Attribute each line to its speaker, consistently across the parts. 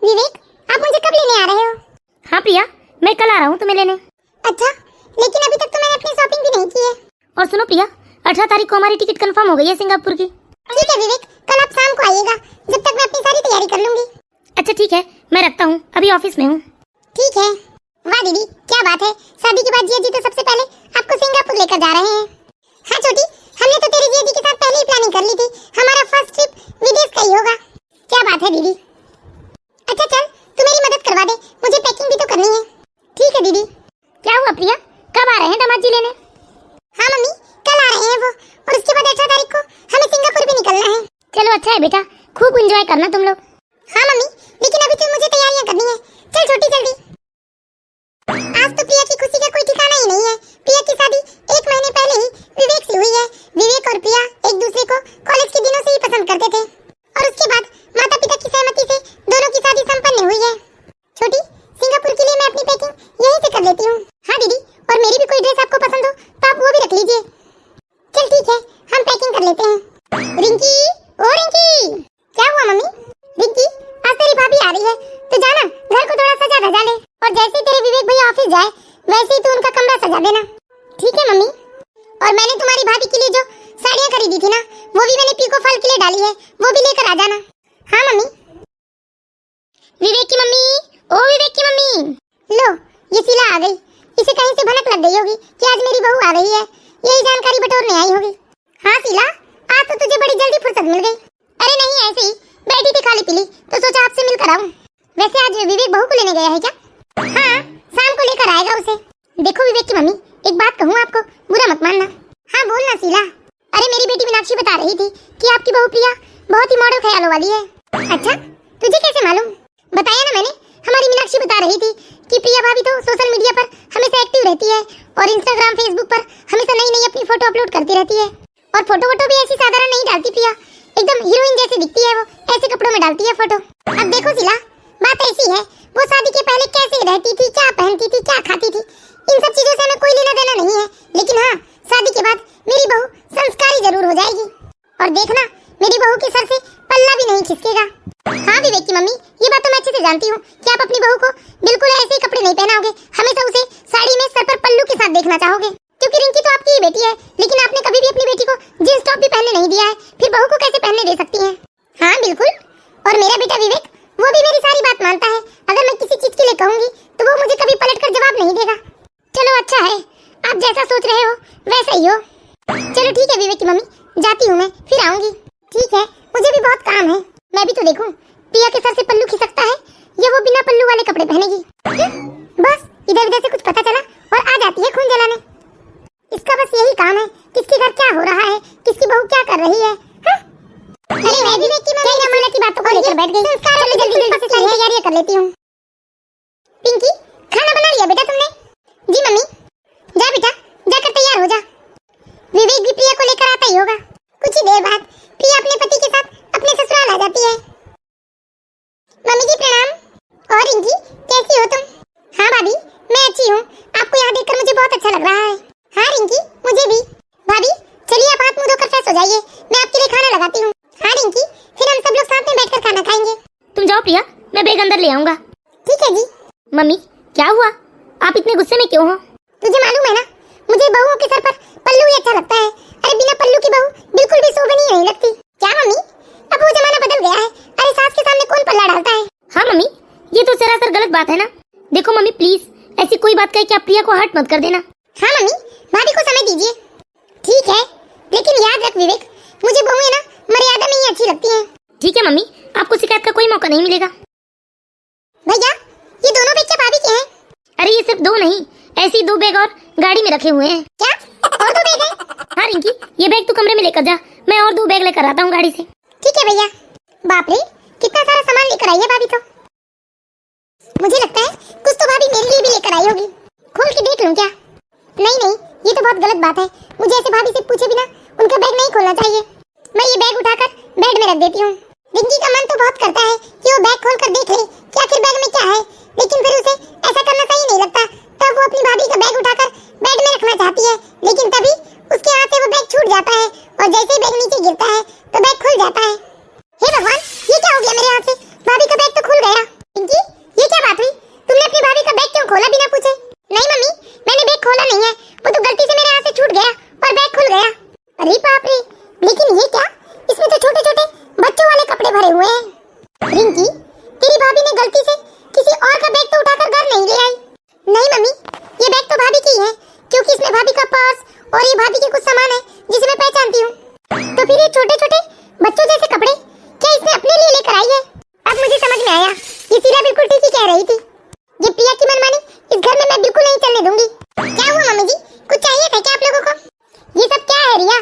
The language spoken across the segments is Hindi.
Speaker 1: विवेक, आप मुझे कब लेने आ रहे हो?
Speaker 2: हाँ प्रिया, मैं कल आ रहा हूँ तुम्हें लेने।
Speaker 1: अच्छा, लेकिन अभी तक तो मैंने अपनी शॉपिंग भी नहीं की है।
Speaker 2: और सुनो प्रिया, 18 तारीख को हमारी टिकट कंफर्म हो गई है सिंगापुर की।
Speaker 1: ठीक है विवेक, कल आप शाम को आइएगा, जब तक मैं अपनी सारी तैयारी कर लूंगी।
Speaker 2: अच्छा ठीक है, मैं रखता हूँ, अभी ऑफिस में हूँ।
Speaker 1: ठीक है। वाह दीदी, क्या बात है, शादी के बाद जिया जी तो सबसे पहले आपको सिंगापुर लेकर जा रहे हैं। हाँ छोटी, हमने तो तेरी जिया जी के साथ पहले ही प्लानिंग कर ली थी, हमारा फर्स्ट ट्रिप विदेश का ही होगा। क्या बात है दीदी। अच्छा चल, तू मेरी मदद करवा दे, मुझे पैकिंग भी तो करनी है। ठीक है दीदी।
Speaker 2: क्या हुआ प्रिया, कब आ रहे हैं दामाद जी लेने?
Speaker 1: हाँ मम्मी, कल आ रहे हैं वो, और उसके बाद 18 तारीख को हमें सिंगापुर भी निकलना है।
Speaker 2: चलो अच्छा है बेटा, खूब एंजॉय करना तुम लोग।
Speaker 1: हाँ मम्मी, लेकिन अभी तो मुझे तैयारियां करनी है। चल छोटी जल्दी। आज तो प्रिया की खुशी का कोई ठिकाना ही नहीं है। प्रिया की शादी 1 महीने पहले ही विवेक से हुई है। विवेक और प्रिया एक दूसरे को कॉलेज के दिनों से ही पसंद करते थे, और उसके बाद माता पिता की सहमति से दोनों की शादी संपन्न हुई है। छोटी, सिंगापुर के लिए मैं अपनी पैकिंग यहीं से कर लेती हूँ। हाँ दीदी, और मेरी भी कोई ड्रेस आपको पसंद हो तो आप वो भी रख लीजिए। चल ठीक है, हम पैकिंग कर लेते हैं। रिंकी, ओ रिंकी। क्या हुआ मम्मी? रिंकी, आज तेरी भाभी आ रही है, तो जाना घर को थोड़ा सजा धजा ले, और जैसे ही तेरे विवेक भैया ऑफिस जाए वैसे ही तू उनका कमरा सजा देना। ठीक है मम्मी। और मैंने तुम्हारी भाभी के लिए जो साड़ियाँ खरीदी थी ना, वो भी मैंने पीको फॉल के लिए डाली है, वो भी लेकर आ जाना। हाँ मम्मी। विवेक की मम्मी, ओ विवेक की मम्मी। लो, ये शीला आ गई। इसे कहीं से भनक लग गई होगी कि आज मेरी बहू आ रही है, यही जानकारी बटोरने आई होगी। हाँ शीला, आज तो तुझे बड़ी जल्दी फुर्सत मिल गई। अरे नहीं, ऐसे ही बैठी थी खाली पीली, तो सोचा आपसे मिलकर आऊं। वैसे आज विवेक बहू को लेने गया है क्या? हाँ, शाम को लेकर आएगा उसे। देखो विवेक की मम्मी, एक बात कहूँ आपको, बुरा मत मानना। हाँ बोलना शीला। अरे मेरी बेटी मीनाक्षी बता रही थी कि आपकी बहू प्रिया बहुत ही मॉडल ख्यालों वाली है। अच्छा, तुझे कैसे मालूम? बताया ना मैंने, हमारी मीनाक्षी बता रही थी कि प्रिया भाभी तो सोशल मीडिया पर हमेशा एक्टिव रहती है, और इंस्टाग्राम फेसबुक पर हमेशा नई नई अपनी फोटो अपलोड करती रहती है। और फोटो भी ऐसी साधारण नहीं डालती प्रिया, एकदम हीरोइन जैसी दिखती है वो, ऐसे कपड़ों में डालती है फोटो। अब देखो शीला, बात ऐसी है, वो शादी के पहले कैसे रहती थी, क्या पहनती थी, क्या खाती थी, इन सब चीजों से हमें कोई लेना देना नहीं है। लेकिन हाँ, शादी के बाद मेरी बहू संस्कारी जरूर हो जाएगी, और देखना मेरी बहू के सर से पल्ला भी नहीं खिसकेगा। हाँ विवेक की मम्मी, ये बात तो मैं अच्छे से जानती हूँ कि आप अपनी बहू को बिल्कुल ऐसे ही कपड़े नहीं पहनाओगे, हमेशा उसे साड़ी में सर पर पल्लू के साथ देखना चाहोगे, क्योंकि रिंकी तो आपकी ही बेटी है। लेकिन आपने कभी भी अपनी बेटी को जींस टॉप भी पहनने नहीं दिया है, फिर बहू को कैसे पहनने दे सकती हैं? हाँ बिल्कुल, और मेरा बेटा विवेक, वो भी मेरी सारी बात मानता है। अगर मैं किसी चीज के लिए कहूंगी तो वो मुझे कभी पलटकर जवाब नहीं देगा। चलो अच्छा है, आप जैसा सोच रहे हो वैसा ही हो। चलो ठीक है विवेक की मम्मी, जाती हूँ मैं, फिर आऊंगी। ठीक है, मुझे भी बहुत काम है, मैं भी तो देखूं प्रिया के सर से पल्लू खिसकता है या वो बिना पल्लू वाले कपड़े पहनेगी। बस इधर उधर से कुछ पता चला और आ जाती है खून जलाने। इसका बस यही काम है, किसके घर क्या हो रहा है, किसकी बहू क्या कर रही है। अरे मैं विवेक की मम्मी अमूल्य की बातों को लेकर बैठ गई। चलो जल्दी से सारी तैयारियां कर लेती हूँ। पिंकी, खाना बना लिया बेटा तुमने? जी मम्मी। जा बेटा, जाकर तैयार हो जा। विवेक भी प्रिया को लेकर आता ही होगा। कुछ ही देर बाद प्रिया अपने पति के साथ अपने ससुराल आ जाती है। मम्मी जी प्रणाम। और रिंकी, कैसी हो तुम? हाँ भाभी, मैं अच्छी हूँ, आपको यहाँ देखकर मुझे बहुत अच्छा लग रहा है। हाँ रिंकी, मुझे भी। भाभी चलिए आप हाथ मुंह धोकर फ्रेश हो जाइए, मैं आपके लिए खाना लगाती हूँ। हाँ रिंकी, फिर हम सब लोग साथ में बैठकर खाना खाएंगे।
Speaker 2: तुम जाओ प्रिया, मैं बैग अंदर ले आऊंगा।
Speaker 1: ठीक है जी।
Speaker 2: मम्मी क्या हुआ, आप इतने गुस्से में क्यों हो?
Speaker 1: तुझे मालूम है ना, मुझे बहुओं के सर पर पल्लू ही अच्छा लगता है। अरे बिना पल्लू की बहू बिल्कुल भी शोभनीय नहीं लगती। क्या मम्मी, अब वो जमाना बदल गया है, अरे सास के सामने कौन पल्ला डालता है?
Speaker 2: हाँ मम्मी, ये तो सरासर गलत बात है ना। देखो मम्मी प्लीज ऐसी कोई बात कहे कि आप प्रिया को हर्ट मत कर देना।
Speaker 1: हाँ मम्मी, भाभी को समय दीजिए। ठीक है, लेकिन याद रख विवेक, मुझे बहुएं ना मर्यादा में ही अच्छी लगती हैं।
Speaker 2: ठीक है मम्मी, आपको शिकायत का कोई मौका नहीं मिलेगा।
Speaker 1: भैया, ये दोनों बैग क्या भाभी के हैं?
Speaker 2: अरे ये सिर्फ 2 नहीं, ऐसी 2 बैग और गाड़ी में रखे हुए हैं।
Speaker 1: क्या और 2 बैग हैं?
Speaker 2: हाँ रिंकी, ये बैग तू कमरे में लेकर जा, मैं और 2 बैग लेकर आता हूँ गाड़ी से।
Speaker 1: ठीक है भैया। बाप रे, कितना सारा सामान लेकर आई है भाभी तो। मुझे लगता है कुछ तो भाभी मेरे लिए भी लेकर आई होगी, खोल के देख लूं क्या? नहीं, ये तो बहुत गलत बात है, मुझे ऐसे भाभी से पूछे बिना उनका बैग नहीं खोलना चाहिए। मैं ये बैग उठाकर बेड में रख देती हूँ। रिंकी का मन तो बहुत करता है कि वो बैग खोलकर देख ले कि आखिर बैग में क्या है, लेकिन फिर उसे ऐसा करना सही नहीं लगता। तब वो अपनी भाभी का बैग उठाकर बेड में रखना चाहती है, लेकिन तभी उसके हाथ से वो बैग छूट जाता है, और जैसे ही बैग नीचे गिरता है तो बैग खुल जाता है। हे भगवान, ये क्या हो गया मेरे हाथ से? भाभी का बैग तो खुल गया। भाभी ने गलती से किसी और का बैग तो उठाकर घर नहीं ले आई। नहीं मम्मी, ये बैग तो भाभी की है, क्योंकि इसमें भाभी का पर्स और ये भाभी के कुछ सामान है जिसे मैं पहचानती हूँ। तो फिर ये छोटे छोटे बच्चों जैसे कपड़े क्या इसने अपने लिए लेकर आई है? अब मुझे समझ में आया, ये सीला बिल्कुल ठीक ही कह रही थी। ये प्रिया की मनमानी इस घर में मैं बिल्कुल नहीं चलने दूंगी। क्या हुआ मम्मी जी, कुछ चाहिए था क्या आप लोगों को? ये सब क्या है रिया?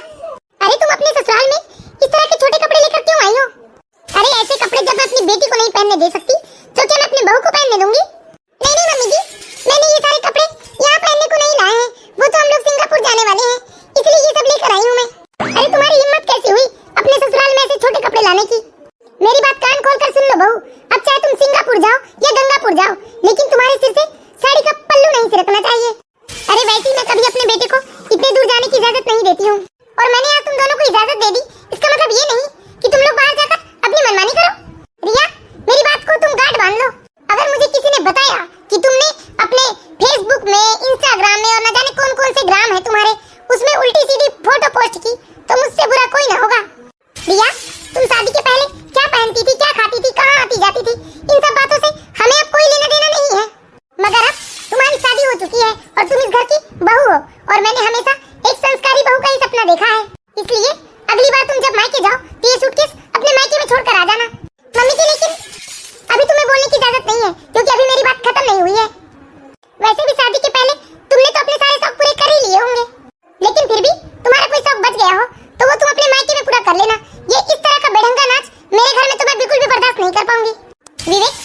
Speaker 1: अरे तुम अपने ससुराल में इस तरह के छोटे कपड़े लेकर क्यों आई हो? अरे ऐसे कपड़े जब मैं अपनी बेटी को नहीं पहनने दे सकती तो क्या मैं अपनी बहू को पहनने दूंगी? नहीं मम्मी जी, मैंने ये सारे कपड़े यहाँ पहनने को नहीं लाए हैं, वो तो हम लोग सिंगापुर जाने वाले हैं, इसलिए ये सब लेकर आई हूँ मैं। अरे तुम्हारी हिम्मत कैसे हुई अपने ससुराल में ऐसे छोटे कपड़े लाने की? मेरी बात कान खोल कर सुन लो बहू, अब चाहे तुम सिंगापुर जाओ या गंगापुर जाओ, लेकिन तुम्हारे सिर से साड़ी का पल्लू नहीं सिरकना चाहिए। अरे वैसे ही मैं कभी अपने बेटे को इतने दूर जाने की इजाजत नहीं देती हूँ, और मैंने आज तुम दोनों को इजाजत दे दी, इसका मतलब ये नहीं कि तुम लोग बाहर जाकर अपनी मनमानी करो। रिया, मेरी बात को तुम गांठ बांध लो। अगर मुझे किसी ने बताया कि तुमने अपने फेसबुक में, इंस्टाग्राम में और न जाने कौन कौन से ग्राम है तुम्हारे, उसमें उल्टी सीधी फोटो पोस्ट की, तो मुझसे बुरा कोई ना होगा। रिया, तुम शादी के पहले क्या पहनती थी, क्या खाती थी, कहाँ आती जाती थी, इन सब बातों से हमें अब कोई लेना देना नहीं है। मगर अब तुम्हारी शादी हो चुकी है और तुम इस घर की बहू हो, और मैंने हमेशा एक संस्कारी बहू का ही सपना देखा है, इसलिए अगली बार तुम जब मायके जाओ तो ये सूटकेस अपने मायके में छोड़कर आ जाना। मम्मी जी, लेकिन अभी तुम्हें बोलने की इजाजत नहीं है, क्योंकि अभी मेरी बात खत्म नहीं हुई है। वैसे भी शादी के पहले तुमने तो अपने सारे शौक पूरे कर ही लिए होंगे, लेकिन फिर भी तुम्हारा कोई शौक बच गया हो तो वो तुम अपने मायके में पूरा कर लेना। ये इस तरह का बेढंगा नाच मेरे घर में तो मैं बिल्कुल भी बर्दाश्त नहीं कर पाऊंगी। विवेक,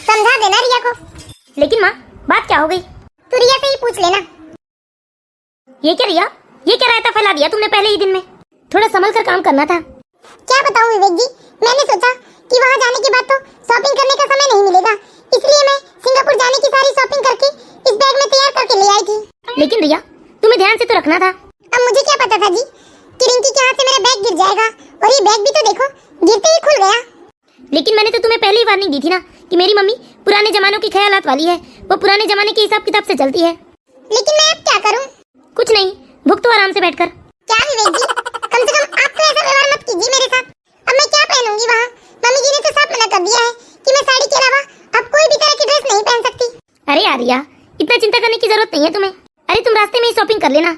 Speaker 1: समझा देना रिया को।
Speaker 2: लेकिन माँ, बात क्या हो गई?
Speaker 1: तू रिया से ही पूछ लेना।
Speaker 2: ये क्या रिया, ये क्या रायता फैला दिया तुमने पहले ही दिन में? थोड़ा संभल कर काम करना था।
Speaker 1: क्या बताऊं विवेक जी, मैंने सोचा कि वहाँ जाने के बाद तो शॉपिंग करने का समय नहीं मिलेगा, इसलिए मैं सिंगापुर जाने की सारी शॉपिंग करके इस बैग में तैयार करके ले आई थी।
Speaker 2: लेकिन रिया, तुम्हें ध्यान से तो रखना था।
Speaker 1: अब मुझे क्या पता था जी कि रिंकी के हाथ से मेरा बैग गिर जाएगा, और ये बैग भी तो देखो गिरते ही खुल गया।
Speaker 2: लेकिन मैंने तो तुम्हें पहले ही वार्निंग दी थी ना कि मेरी मम्मी पुराने जमानों की ख्यालात वाली है, वो पुराने जमाने के हिसाब किताब से चलती है।
Speaker 1: लेकिन मैं अब क्या करूं?
Speaker 2: कुछ नहीं, भुगतो आराम से बैठकर।
Speaker 1: क्या विवेक जी, कम से कम आप तो ऐसा व्यवहार मत कीजिए मेरे साथ। अब मैं क्या पहनूंगी वहाँ? मम्मी जी ने तो साफ मना कर दिया है कि मैं साड़ी के अलावा अब कोई भी तरह की ड्रेस नहीं पहन सकती।
Speaker 2: अरे यार रिया, इतना चिंता करने की जरूरत नहीं है तुम्हें। अरे तुम रास्ते में ही शॉपिंग कर लेना,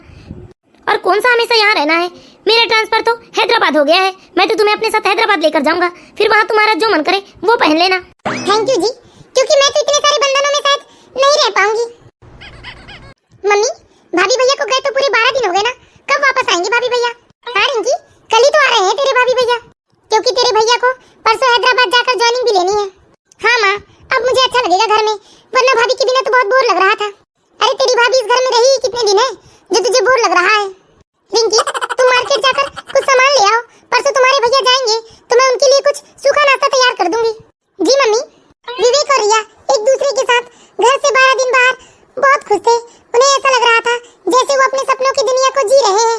Speaker 2: और कौन सा हमेशा यहाँ रहना है। मेरा ट्रांसफर तो हैदराबाद हो गया है, मैं तो तुम्हें अपने साथ हैदराबाद लेकर जाऊंगा, फिर वहाँ तुम्हारा जो मन करे वो पहन लेना।
Speaker 1: थैंक यू जी, क्योंकि मैं तो इतने सारे बंधनों में शायद नहीं रह पाऊंगी। मम्मी, भाभी भैया को गए तो पूरे 12 दिन हो गए ना, कब वापस आएंगे भाभी भैया? हाँ रिंकी, कल ही तो आ रहे हैं तेरे भाभी भैया, क्योंकि तेरे भैया को परसों हैदराबाद जाकर ज्वाइनिंग भी लेनी है। हाँ माँ, अब मुझे अच्छा लगेगा घर में, वरना भाभी के बिना तो बहुत बोर लग रहा था। अरे तेरी भाभी इस घर में रही कितने दिन है जो तुझे बोर लग रहा है? रिंकी, तुम मार्केट जाकर कुछ सामान ले आओ, परसों तुम्हारे भैया जाएंगे तो मैं उनके लिए कुछ सूखा नाश्ता तैयार कर दूंगी। जी मम्मी। विवेक और रिया एक दूसरे के साथ घर से 12 दिन बाहर बहुत खुश थे, उन्हें ऐसा लग रहा था जैसे वो अपने सपनों की दुनिया को जी रहे हैं।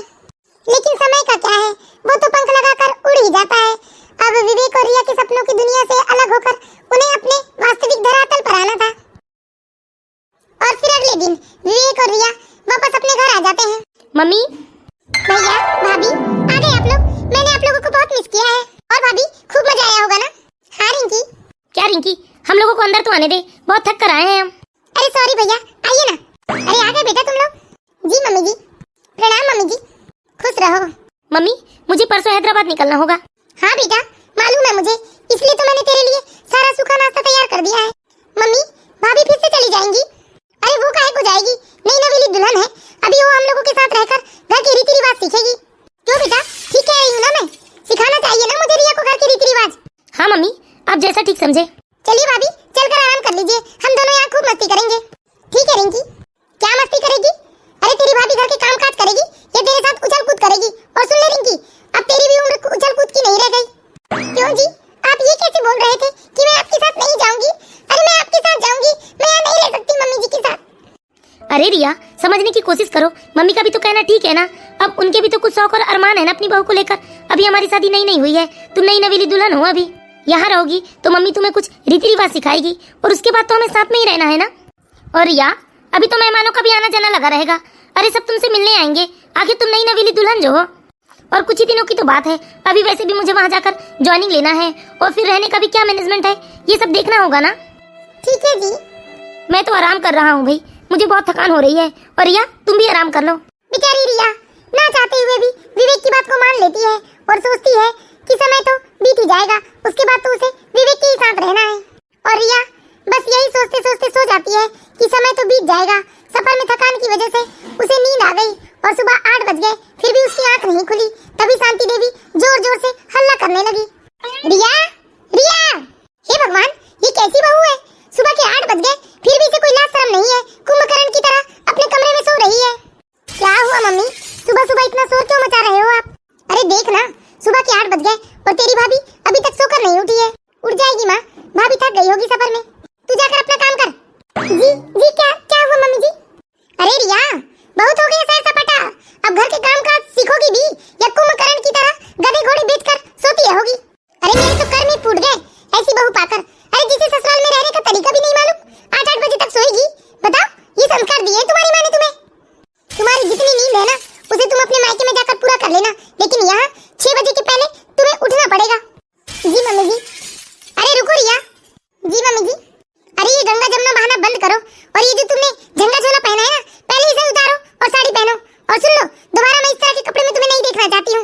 Speaker 1: लेकिन समय का क्या है, वो तो पंख लगाकर उड़ ही जाता है। अब विवेक और रिया के सपनों की दुनिया से अलग होकर उन्हें अपने वास्तविक धरातल पर आना था। और फिर अगले दिन विवेक और रिया वापस अपने घर आ जाते हैं।
Speaker 2: मम्मी,
Speaker 1: भैया, भाभी, आ गए आप लोग। मैंने आप लोगों को बहुत मिस किया है। और भाभी, खूब मजा आया होगा ना? हाँ रिंकी।
Speaker 2: क्या रिंकी, हम लोगों को अंदर तो आने दे, बहुत थक कर आए हैं हम।
Speaker 1: अरे सॉरी भैया, आइए ना। अरे आ गए बेटा तुम लोग। जी मम्मी जी। प्रणाम मम्मी जी, खुश रहो।
Speaker 2: मम्मी, मुझे परसों हैदराबाद निकलना होगा।
Speaker 1: हाँ बेटा, मालूम है मुझे, इसलिए तो मैंने तेरे लिए सारा सूखा नाश्ता तैयार कर दिया है। मम्मी, भाभी फिर से चली जाएंगी? अरे वो काहे को जाएगी, नई नवेली दुल्हन है, अभी वो हम लोगों के साथ रहकर घर के रीति रिवाज सीखेगी। क्यों बेटा, ठीक कह रही हूँ ना मैं? सिखाना चाहिए ना मुझे रिया को घर के रीति रिवाज।
Speaker 2: हाँ मम्मी, आप जैसा ठीक समझे।
Speaker 1: चलिए भाभी, चलकर आराम कर लीजिए, हम दोनों यहाँ खूब मस्ती करेंगे। ठीक है रिंकी। क्या मस्ती करेगी? अरे तेरी भाभी घर के काम काज करेगी या तेरे साथ उछल कूद करेगी? और सुन ले रिंकी, अब तेरी भी उम्र उछल कूद की नहीं रह गई। क्यों जी, आप ये कैसे बोल रहे थे कि मैं आपके साथ नहीं जाऊंगी? अरे मैं आपके साथ जाऊंगी, मैं यहाँ नहीं रह सकती मम्मी जी के साथ।
Speaker 2: अरे रिया, समझने की कोशिश करो, मम्मी का भी तो कहना ठीक है ना। अब उनके भी तो कुछ शौक और अरमान है ना अपनी बहू को लेकर। अभी हमारी शादी नहीं हुई है, तुम नई नवेली दुल्हन हो, अभी यहाँ रहोगी तो मम्मी तुम्हें कुछ रीति रिवाज सिखाएगी, और उसके बाद तो हमें साथ में ही रहना है ना। और रिया, अभी तो मेहमानों का भी आना जाना लगा रहेगा। अरे सब तुमसे मिलने आएंगे, आखिर तुम नई नवेली दुल्हन जो हो। और कुछ ही दिनों की तो बात है, अभी वैसे भी मुझे वहाँ जाकर ज्वाइनिंग लेना है, और फिर रहने का भी क्या मैनेजमेंट है, ये सब देखना होगा ना।
Speaker 1: ठीक है जी।
Speaker 2: मैं तो आराम कर रहा हूँ भाई, मुझे बहुत थकान हो रही है। और रिया तुम भी आराम कर लो।
Speaker 1: बेचारी रिया ना चाहते हुए भी विवेक की बात को मान लेती है और सोचती है कि समय तो बीत ही जाएगा, उसके बाद तो उसे विवेक के ही साथ रहना है। और रिया बस यही सोचते सोचते सो जाती है कि समय तो बीत जाएगा। सफर में थकान की वजह से उसे नींद आ गई और सुबह 8 बज गए, फिर भी उसकी आंख नहीं खुली। तभी शांति देवी जोर जोर से हल्ला करने लगी, रिया रिया! हे भगवान, ये कैसी बहू है? सुबह के 8 बज गए, फिर भी इसे कोई लाज शर्म नहीं है, कुंभकर्ण की तरह अपने कमरे में सो रही है। क्या हुआ मम्मी, सुबह सुबह इतना शोर क्यों मचा रहे हो आप? अरे देख ना, सुबह के 8 बज गए और तेरी भाभी अभी तक सोकर नहीं उठी है। उठ जाएगी माँ, भाभी थक गई होगी सफर में। तू जाकर अपना काम कर। जी जी, क्या क्या हुआ मम्मी जी? अरे रिया, बहुत हो गया सैर सपाटा, अब घर के काम काज सीखोगी भी या कुंभकर्ण की तरह गधे घोड़े बेचकर सोती रहोगी? अरे मेरे तो कर्म ही फूट गए ऐसी बहू पाकर। अरे जिसे ससुराल में रहने का तरीका भी नहीं मालूम, 8-8 बजे तक सोएगी। बताओ, ये संस्कार दिए तुम्हारी माँ ने तुम्हें? तुम्हारी जितनी नींद है ना, उसे तुम अपने मायके में जाकर पूरा कर लेना, लेकिन यहाँ 6 बजे के पहले तुम्हें उठना पड़ेगा। जी मम्मी जी। अरे रुको रिया। जी मम्मी जी। अरे ये गंगा जमुना बहाना बंद करो और ये जो तुमने झंडा झोला पहना है ना, पहले इसे उतारो और साड़ी पहनो। और सुन लो, दोबारा मैं इस तरह के कपड़े में तुम्हें नहीं देखना चाहती हूँ।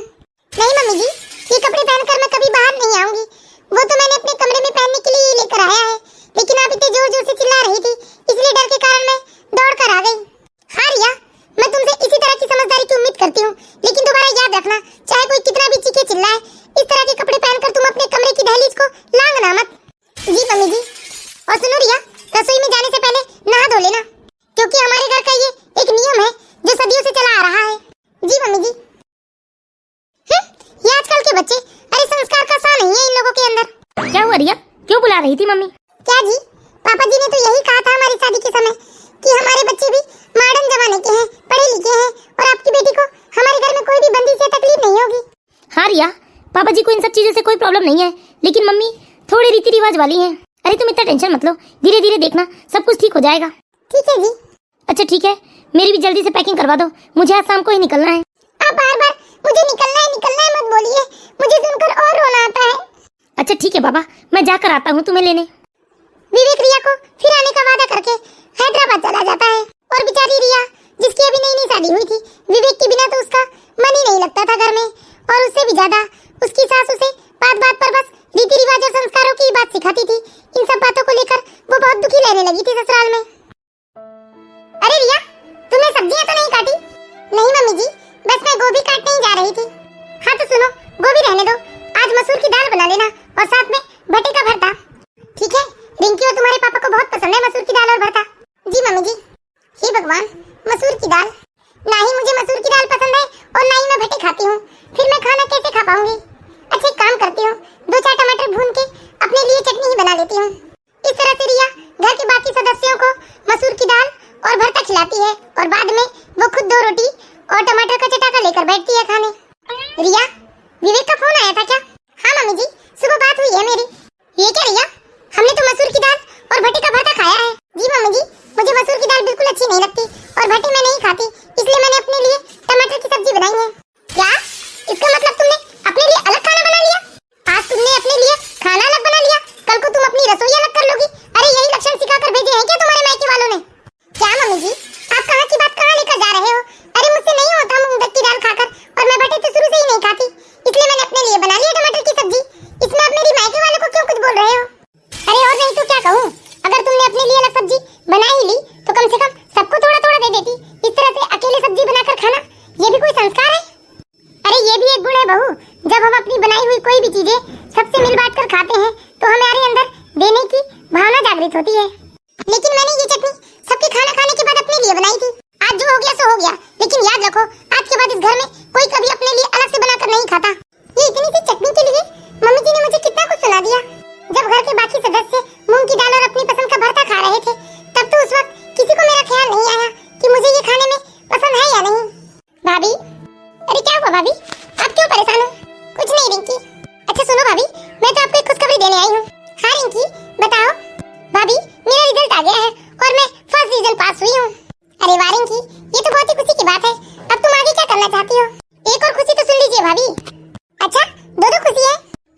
Speaker 1: नहीं मम्मी जी, ये कपड़े पहनकर मैं कभी बाहर नहीं आऊंगी। वो तो मैंने अपने कमरे में पहनने के लिए लेकर आया है, लेकिन आप इतने जोर जोर से चिल्ला रही थी, इसलिए डर के कारण मैं दौड़ कर आ गई। हाँ रिया, मैं तुमसे इसी तरह की समझदारी की उम्मीद करती हूँ, लेकिन दोबारा याद रखना, चाहे कोई कितना भी चीखे चिल्लाए, इस तरह के कपड़े पहनकर तुम अपने कमरे की दहलीज को लांघना मत। जी मम्मी जी। और सुनो रिया, रसोई में जाने से पहले नहा धो लेना, क्योंकि हमारे घर का ये एक नियम है जो सदियों से चला आ रहा है। जी मम्मी जी। ये आजकल के बच्चे, अरे संस्कार का सा नहीं है इन लोगों के अंदर।
Speaker 2: क्या हुआ रिया, क्यों बुला रही थी मम्मी?
Speaker 1: क्या जी, पापा जी ने तो यही कहा था हमारी शादी के समय कि हमारे बच्चे भी मॉडर्न जमाने के हैं, पढ़े लिखे हैं, और आपकी बेटी को हमारे घर में कोई भी बंदी से तकलीफ नहीं होगी।
Speaker 2: हाँ रिया, पापा जी को इन सब चीजों से कोई प्रॉब्लम नहीं है, लेकिन मम्मी थोड़ी रीति रिवाज वाली हैं। अरे तुम इतना टेंशन मत लो, धीरे धीरे देखना सब कुछ ठीक हो जाएगा।
Speaker 1: ठीक है जी।
Speaker 2: अच्छा ठीक है, मेरी भी जल्दी से पैकिंग करवा दो, मुझे आज शाम को ही निकलना है।
Speaker 1: आप बार बार मुझे निकलना है मत बोलिए, मुझे सुनकर और रोना आता है।
Speaker 2: अच्छा ठीक है बाबा, मैं जाकर आता हूँ तुम्हें लेने।
Speaker 1: विवेक रिया को फिर आने का वादा करके हैदराबाद चला जाता है, और बेचारी रिया जिसकी अभी नई शादी हुई थी, विवेक के बिना तो उसका मन ही नहीं लगता था घर में। और उससे भी ज्यादा उसकी सास उसे बात बात पर बस रीति रिवाज और संस्कारों की बात सिखाती थी। इन सब बातों को लेकर वो बहुत दुखी रहने लगी थी ससुराल में। अरे रिया, तुमने सब्जियां तो नहीं काटी? नहीं मम्मी जी, बस मैं गोभी काटने ही जा रही थी। हाँ तो सुनो, गोभी रहने दो, आज मसूर की दाल बना लेना और साथ में भटे का भरता। ठीक है, रिंकी और तुम्हारे पापा को बहुत पसंद है मसूर की दाल और भरता। जी मम्मी जी। हे भगवान, मसूर की दाल, ना ही मुझे मसूर की दाल पसंद है और ना ही मैं भटे खाती हूँ, फिर मैं खाना कैसे खा पाऊंगी? अच्छा एक काम करती हूँ, 2-4 टमाटर भून के अपने लिए चटनी ही बना लेती हूँ। इस तरह से रिया घर के बाकी सदस्यों को मसूर की दाल और भरता खिलाती है और बाद में वो खुद 2 रोटी और टमाटर का चटाका लेकर बैठती है खाने। रिया, विवेक का फोन आया था क्या? हाँ मम्मी जी, सुबह बात हुई है मेरी। ये क्या रिया, हमने तो मसूर की दाल और भटे का भरता खाया है। जी मम्मी जी, मुझे मसूर की दाल बिल्कुल अच्छी नहीं लगती और भटे मैं नहीं खाती, इसलिए मैंने अपने लिए टमाटर की सब्जी बनाई है। क्या? इसका मतलब तुमने अपने लिए अलग खाना बना लिया? आज तुमने अपने लिए खाना अलग बना लिया, कल को तुम अपनी रसोई अलग कर लोगी। अरे यही लक्षण सिखाकर भेजे हैं क्या तुम्हारे मायके वालों ने? क्या मम्मी जी, आप कहाँ की बात कहाँ लेकर जा रहे हो? अरे मुझसे नहीं होता मूंग की दाल खाकर, और मैं भटे तो शुरू से ही नहीं खाती, इसलिए मैंने अपने लिए बना लिया टमाटर की सब्जी। इसमें आप मेरी मायके वालों को क्यों कुछ बोल रहे हो? अरे और नहीं तो क्या कहूँ, अगर तुमने अपने लिए अलग सब्जी बना ही ली तो कम से कम सबको थोड़ा थोड़ा दे देती। इस तरह से अकेले सब्जी बनाकर खाना, ये भी कोई संस्कार है? अरे ये भी एक गुण है बहू, जब हम अपनी बनाई हुई कोई भी चीजें सबसे मिल बांट कर खाते हैं तो हमारे अंदर देने की भावना जागृत होती है। लेकिन मैंने ये चटनी सबके खाना खाने के बाद अपने लिए बनाई थी। आज जो हो गया सो हो गया, लेकिन याद रखो आज के बाद इस घर में कोई कभी अपने लिए अलग से बनाकर नहीं खाता। ये इतनी सी चटनी के लिए मम्मी जी ने मुझे कितना कुछ सुना दिया। जब घर के बाकी सदस्य मूंग की दाल और अपनी पसंद का भरता खा रहे थे, तब तो उस वक्त किसी को मेरा ख्याल नहीं आया कि मुझे ये खाने में पसंद है या नहीं। भाभी, अरे क्या हुआ भाभी, आप क्यों परेशान हो? कुछ नहीं रिंकी। अच्छा सुनो भाभी, मैं तो आपको एक खुशखबरी देने आई हूँ। हाँ रिंकी, बताओ। भाभी, मेरा रिजल्ट आ गया है और मैं फर्स्ट डिवीजन पास हुई हूँ। अरे वाह रिंकी, ये तो बहुत ही खुशी की बात है। अब तुम आगे क्या करना चाहती हो? एक और खुशी तो सुन लीजिए भाभी। अच्छा, 2 खुशी है?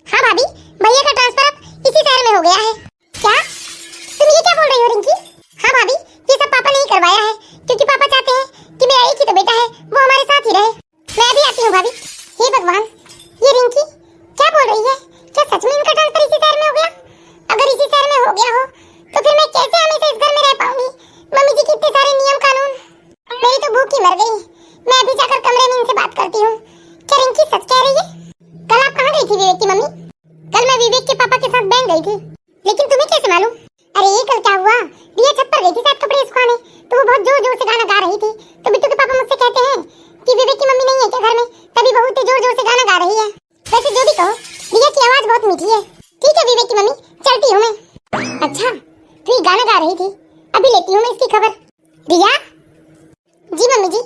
Speaker 1: हाँ भाभी, भैया का ट्रांसफर अब इसी शहर में हो गया है। अरे ये कल क्या हुआ, रिया छत पर गई थी शायद कपड़े सुखाने, तो वो बहुत जोर जोर से गाना गा रही थी। तो बिट्टू के पापा मुझसे कहते हैं कि विवेक की मम्मी नहीं है क्या घर में, तभी बहू इतने जोर जोर से गाना गा रही है। वैसे जो भी कहो, रिया की आवाज बहुत मीठी है। ठीक है विवेक की मम्मी, चलती हूँ मैं। अच्छा तू ये गाना गा रही थी, अभी लेती हूँ मैं इसकी खबर। रिया। जी मम्मी जी।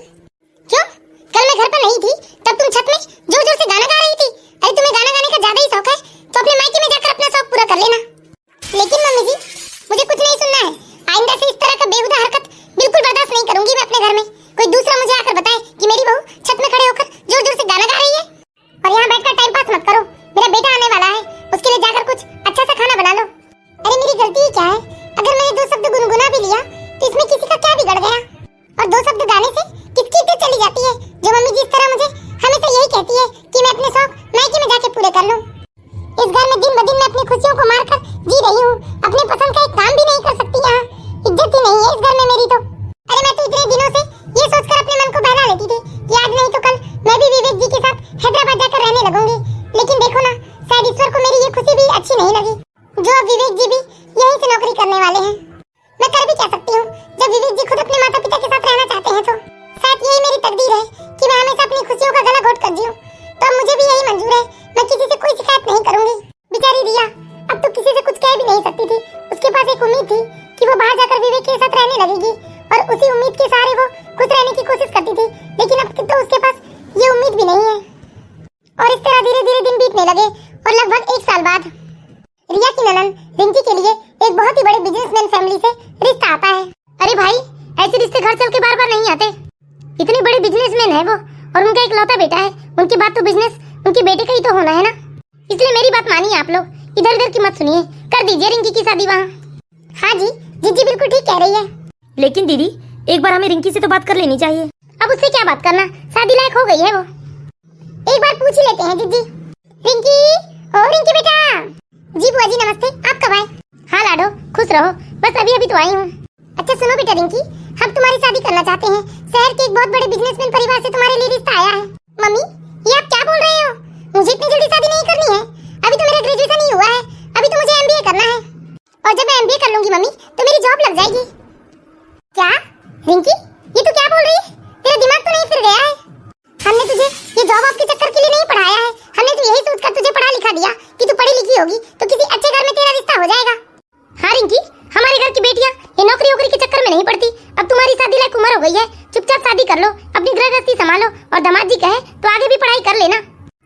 Speaker 1: क्यों, कल मैं घर पर नहीं थी तब तुम छत में जोर जोर से गाना गा रही थी। अरे तुम्हें गाना गाने का ज्यादा ही शौक है तो अपने मायके में जाकर अपना शौक पूरा कर लेना। लेकिन मम्मी जी मुझे कुछ नहीं सुनना है, आइंदा से इस तरह का बेहुदा हरकत बिल्कुल बर्दाश्त नहीं करूंगी मैं अपने घर में। कोई दूसरा मुझे आकर बताए कि मेरी बहू छत में खड़े होकर जोर जोर से गाना गा रही है। और यहाँ बैठकर टाइम पास मत करो, मेरा बेटा आने वाला है, उसके लिए जाकर कुछ अच्छा सा खाना बना लो। अरे मेरी गलती क्या है, अगर मैंने दो शब्द गुनगुना भी लिया तो इसमें किसी का क्या बिगड़ गया। और दो शब्द गाने से किसकी इज्जत चली जाती है, जो मम्मी जिस तरह मुझे हमेशा यही कहती है कि मैं अपने शौक मायके में जाके पूरे कर लूं। इस घर में दिन ब दिन मैं अपनी खुशियों को मारकर जी रही हूँ, अपनी पसंद का एक काम भी नहीं कर सकती। यहाँ इज्जत ही नहीं है इस घर में मेरी तो। अरे मैं तो इतने दिनों से ये सोचकर अपने मन को बहला लेती थी कि आज नहीं तो कल मैं भी विवेक जी के साथ हैदराबाद जाकर रहने लगूंगी। लेकिन देखो ना, शायद ईश्वर को मेरी ये खुशी भी अच्छी नहीं लगी, जो अब विवेक जी भी यहीं से नौकरी करने वाले हैं। मैं कर भी क्या सकती हूँ, जब विवेक जी खुद अपने माता पिता के साथ रहना चाहते हैं तो शायद यही मेरी तकदीर है कि मैं हमेशा अपनी खुशियों का गला घोट कर जीऊं। तो अब मुझे भी यही मंजूर है, मैं किसी से कोई शिकायत नहीं करूंगी। बेचारी रिया अब तो किसी से कुछ कह भी नहीं सकती थी, उसके पास एक उम्मीद थी कि वो बाहर जाकर विवेक के साथ रहने लगेगी और उसी उम्मीद के सहारे वो खुश रहने की कोशिश करती थी। लेकिन अब तो उसके पास ये उम्मीद भी नहीं है। और इस तरह धीरे धीरे दिन बीतने लगे और लगभग 1 साल बाद रिया की ननद रिंकी के लिए एक बहुत ही बड़े बिजनेसमैन फैमिली से रिश्ता आता है। अरे भाई, ऐसे रिश्ते घर चल के बार बार नहीं आते। इतने बड़े बिजनेसमैन है वो और उनका एक लौता बेटा है, उनके बाद तो बिजनेस उनके बेटे का ही तो होना है ना। इसलिए मेरी बात मानिए आप लोग, इधर उधर की मत सुनिए, कर दीजिए रिंकी की शादी वहाँ। हाँ जी, जीजी बिल्कुल ठीक कह रही है।
Speaker 2: लेकिन दीदी एक बार हमें रिंकी से तो बात कर लेनी चाहिए।
Speaker 1: अब उससे क्या बात करना, शादी लायक हो गई है वो। एक बार पूछ ही लेते हैं जीजी। रिंकी, ओ रिंकी बेटा। जी बुआ जी नमस्ते, आप कब आए? हाँ लाडो, खुश रहो, बस अभी अभी तो आई हूँ। अच्छा सुनो बेटा रिंकी, हम तुम्हारी शादी करना चाहते हैं, शहर के एक बहुत बड़े बिजनेसमैन परिवार से तुम्हारे लिए रिश्ता आया है। मम्मी ये आप क्या बोल रहे हो, मुझे इतनी जल्दी शादी नहीं करनी है, अभी तो मेरा ग्रेजुएशन ही हुआ है, अभी तो मुझे MBA करना है। और जब मैं MBA कर लूंगी मम्मी तो मेरी जॉब लग जाएगी। क्या रिंकी, ये तू क्या बोल रही है, तेरा दिमाग तो नहीं फिर गया है? हमने तुझे ये जॉब आपके चक्कर के लिए नहीं पढ़ाया है, हमने तो यही सोचकर तुझे पढ़ा लिखा दिया कि तू पढ़ी लिखी होगी तो किसी अच्छे घर में तेरा रिश्ता हो जाएगा। हाँ रिंकी, हमारे घर की बेटियां ये नौकरी वोकरी के चक्कर में नहीं पड़ती। अब तुम्हारी शादी लायक उम्र हो गई है, चुपचाप शादी कर लो, अपनी गृहस्थी संभालो और दामाद जी कहे तो आगे भी पढ़ाई कर लेना।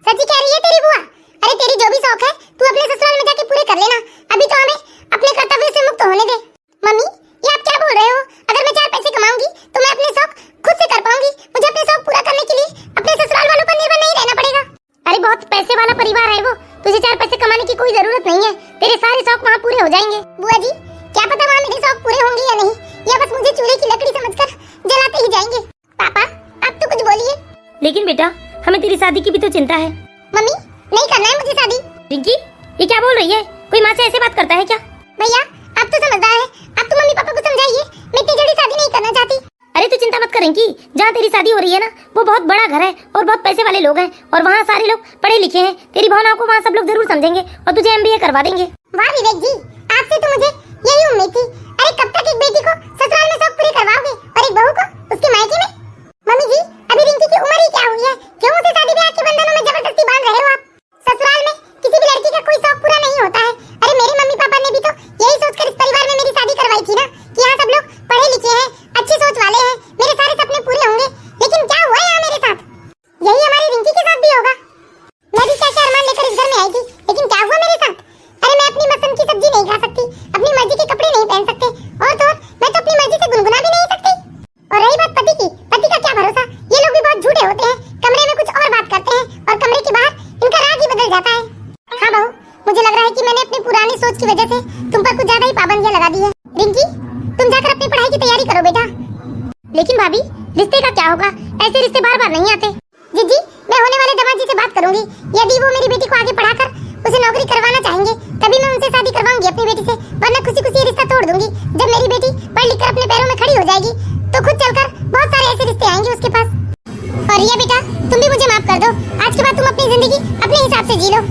Speaker 1: सच्ची कह रही है तेरी बुआ? अरे तेरी जो भी शौक है तू अपने ससुराल में जाके पूरे कर लेना, अभी तो हमें अपने कर्तव्य से मुक्त होने दे। मम्मी ये आप क्या बोल रहे हो, अगर मैं 4 पैसे कमाऊंगी तो मैं अपने शौक खुद से कर पाऊंगी, मुझे अपने शौक पूरा करने के लिए अपने ससुराल वालों पर निर्भर नहीं रहना पड़ेगा। अरे बहुत पैसे वाला परिवार है वो, तुझे 4 पैसे कमाने की कोई जरूरत नहीं है, तेरे सारे शौक वहाँ पूरे हो जाएंगे। बुआ जी क्या पता वहाँ मेरे शौक पूरे होंगे या नहीं, या बस मुझे चूल्हे की लकड़ी समझकर जलाते ही जाएंगे। पापा आप तो कुछ बोलिए।
Speaker 2: लेकिन बेटा हमें तेरी शादी की भी तो चिंता है।
Speaker 1: मम्मी नहीं करना है मुझे शादी।
Speaker 2: रिंकी ये क्या बोल रही है, कोई माँ से ऐसे बात करता है क्या?
Speaker 1: भैया आप तो समझदार है, आप तो मम्मी पापा को समझाइए, मैं इतनी जल्दी शादी नहीं करना चाहती।
Speaker 2: अरे तू चिंता मत कर रिंकी, जहाँ तेरी शादी हो रही है ना वो बहुत बड़ा घर है और बहुत पैसे वाले लोग हैं और वहाँ सारे लोग पढ़े लिखे हैं, तेरी भावनाओं को वहाँ सब लोग जरूर समझेंगे और तुझे MBA करवा देंगे।
Speaker 1: वाह विवेक जी, आपसे तो मुझे यही उम्मीद थी। अरे कब तक एक बेटी को ससुराल में शौक पूरे करवाओगे और एक बहू को उसके मायके में? मम्मी जी अभी रिंकी की उम्र ही क्या हुई है, क्यों उसे शादी ब्याह के बंधनों में जबरदस्ती बांध रहे हो आप? ससुराल में किसी भी लड़की का कोई शौक पूरा नहीं होता है। अरे मेरे मम्मी पापा ने भी तो यही सोचकर इस परिवार में मेरी शादी करवाई थी ना कि यहाँ सब लोग पढ़े लिखे हैं, अच्छी सोच वाले हैं, मेरे सारे सपने पूरे होंगे। लेकिन क्या हुआ यहाँ मेरे साथ? यही हमारी रिंकी के साथ भी होगा। मैं भी क्या क्या अरमान लेकर इस घर में आई थी, लेकिन क्या हुआ मेरे साथ? अरे मैं अपनी पसंद की सब्जी नहीं खा सकती, अपनी मर्जी के कपड़े नहीं पहन सकते और तो मैं तो अपनी मर्जी से गुनगुना भी नहीं सकती। और रही बात पति की, पति का क्या भरोसा, ये लोग भी बहुत झूठे होते हैं, कमरे में कुछ और बात करते हैं और कमरे के बाहर इनका राज ही बदल जाता है। हाँ बहू, मुझे लग रहा है कि मैंने अपनी पुरानी सोच की वजह से तुम पर कुछ ज्यादा ही पाबंदियां लगा दी है। रिंकी तुम जाकर अपनी पढ़ाई की तैयारी करो बेटा। लेकिन भाभी रिश्ते का क्या होगा, ऐसे रिश्ते बार बार नहीं आते। जीजी मैं होने वाले दामाद जी से बात करूंगी, यदि वो मेरी बेटी को आगे पढ़ाकर उसे नौकरी करवाना चाहेंगे तभी मैं उनसे शादी करवाऊंगी अपनी बेटी से, वरना खुशी खुशी रिश्ता तोड़ दूंगी। जब मेरी बेटी पढ़ लिख कर अपने पैरों में खड़ी हो जाएगी तो खुद चलकर बहुत सारे ऐसे रिश्ते आएंगे उसके पास। और रिया बेटा तुम भी मुझे माफ कर दो, आज के बाद तुम अपनी जिंदगी अपने हिसाब से जी लो।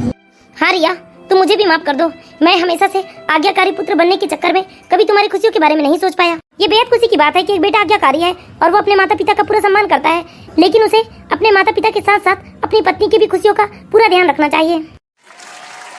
Speaker 2: हाँ रिया तुम मुझे भी माफ माफ कर दो, मैं हमेशा से आज्ञाकारी पुत्र बनने के चक्कर में कभी तुम्हारी खुशियों के बारे में नहीं सोच पाया। ये बेहद खुशी की बात है कि एक बेटा आज्ञाकारी है और वो अपने माता पिता का पूरा सम्मान करता है, लेकिन उसे अपने माता पिता के साथ साथ अपनी पत्नी की भी खुशियों का पूरा ध्यान रखना चाहिए।